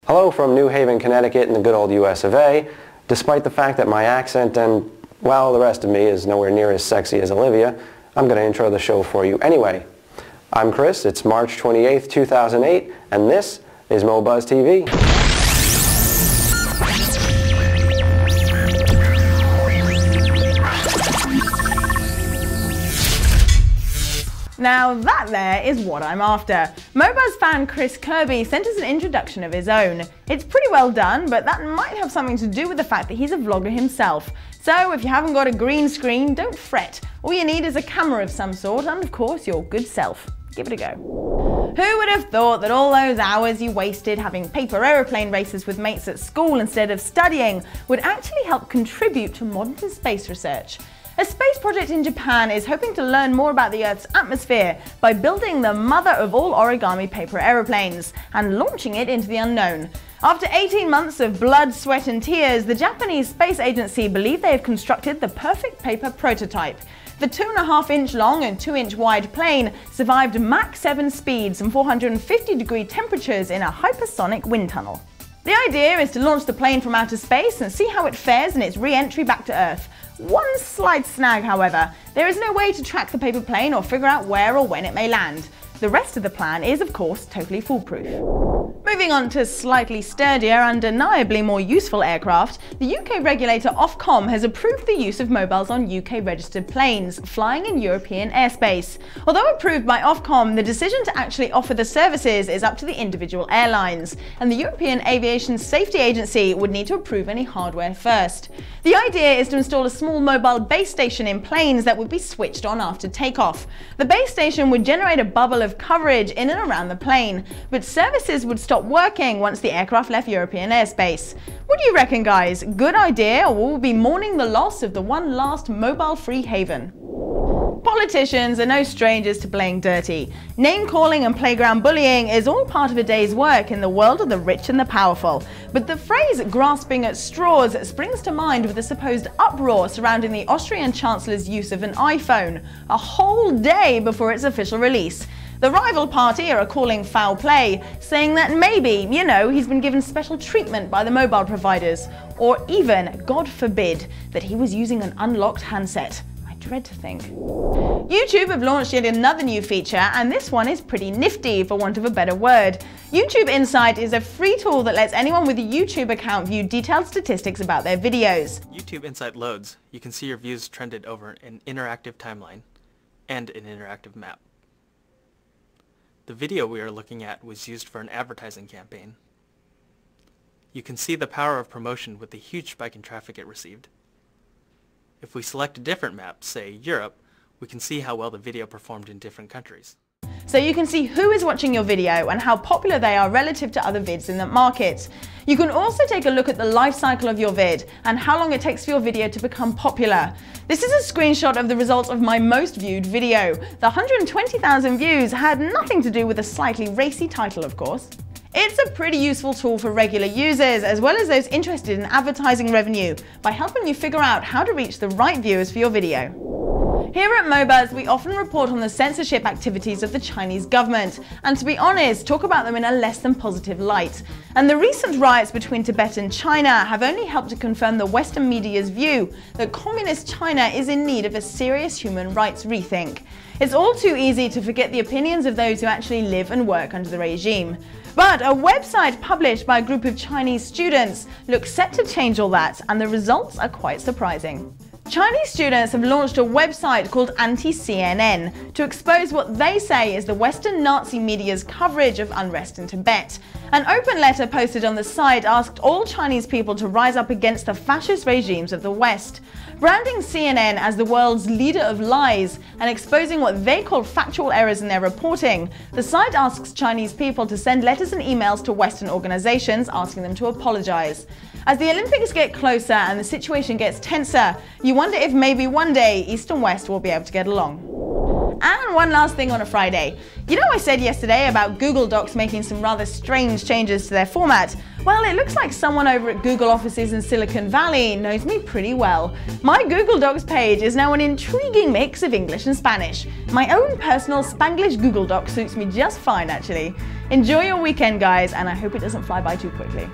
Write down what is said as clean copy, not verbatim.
Hello from New Haven, Connecticut in the good old US of A. Despite the fact that my accent and, well, the rest of me is nowhere near as sexy as Olivia, I'm going to intro the show for you anyway. I'm Chris, it's March 28th, 2008, and this is MoBuzz TV. Now that there is what I'm after. MoBuzz fan Chris Kirby sent us an introduction of his own. It's pretty well done, but that might have something to do with the fact that he's a vlogger himself. So if you haven't got a green screen, don't fret. All you need is a camera of some sort and of course your good self. Give it a go. Who would have thought that all those hours you wasted having paper aeroplane races with mates at school instead of studying would actually help contribute to modern space research? A space project in Japan is hoping to learn more about the Earth's atmosphere by building the mother of all origami paper aeroplanes and launching it into the unknown. After 18 months of blood, sweat and tears, the Japanese Space Agency believe they have constructed the perfect paper prototype. The 2.5-inch long and 2-inch wide plane survived Mach 7 speeds and 450-degree temperatures in a hypersonic wind tunnel. The idea is to launch the plane from outer space and see how it fares in its re-entry back to Earth. One slight snag, however, there is no way to track the paper plane or figure out where or when it may land. The rest of the plan is, of course, totally foolproof. Moving on to slightly sturdier, undeniably more useful aircraft, the UK regulator Ofcom has approved the use of mobiles on UK-registered planes flying in European airspace. Although approved by Ofcom, the decision to actually offer the services is up to the individual airlines, and the European Aviation Safety Agency would need to approve any hardware first. The idea is to install a small mobile base station in planes that would be switched on after takeoff. The base station would generate a bubble of coverage in and around the plane, but services would stop working once the aircraft left European airspace. What do you reckon, guys? Good idea, or will we be mourning the loss of the one last mobile-free haven? Politicians are no strangers to playing dirty. Name-calling and playground bullying is all part of a day's work in the world of the rich and the powerful. But the phrase grasping at straws springs to mind with the supposed uproar surrounding the Austrian Chancellor's use of an iPhone, a whole day before its official release. The rival party are calling foul play, saying that maybe, he's been given special treatment by the mobile providers, or even, God forbid, that he was using an unlocked handset. I dread to think. YouTube have launched yet another new feature, and this one is pretty nifty, for want of a better word. YouTube Insight is a free tool that lets anyone with a YouTube account view detailed statistics about their videos. YouTube Insight loads. You can see your views trended over an interactive timeline and an interactive map. The video we are looking at was used for an advertising campaign. You can see the power of promotion with the huge spike in traffic it received. If we select a different map, say Europe, we can see how well the video performed in different countries. So you can see who is watching your video and how popular they are relative to other vids in that market. You can also take a look at the life cycle of your vid and how long it takes for your video to become popular. This is a screenshot of the results of my most viewed video. The 120,000 views had nothing to do with a slightly racy title, of course. It's a pretty useful tool for regular users as well as those interested in advertising revenue by helping you figure out how to reach the right viewers for your video. Here at MoBuzz, we often report on the censorship activities of the Chinese government, and to be honest, talk about them in a less than positive light. And the recent riots between Tibet and China have only helped to confirm the Western media's view that communist China is in need of a serious human rights rethink. It's all too easy to forget the opinions of those who actually live and work under the regime. But a website published by a group of Chinese students looks set to change all that, and the results are quite surprising. Chinese students have launched a website called Anti-CNN to expose what they say is the Western Nazi media's coverage of unrest in Tibet. An open letter posted on the site asked all Chinese people to rise up against the fascist regimes of the West. Branding CNN as the world's leader of lies and exposing what they call factual errors in their reporting, the site asks Chinese people to send letters and emails to Western organizations asking them to apologize. As the Olympics get closer and the situation gets tenser, you wonder if maybe one day East and West will be able to get along. And one last thing on a Friday. You know, I said yesterday about Google Docs making some rather strange changes to their format. Well, it looks like someone over at Google offices in Silicon Valley knows me pretty well. My Google Docs page is now an intriguing mix of English and Spanish. My own personal Spanglish Google Doc suits me just fine, actually. Enjoy your weekend, guys, and I hope it doesn't fly by too quickly.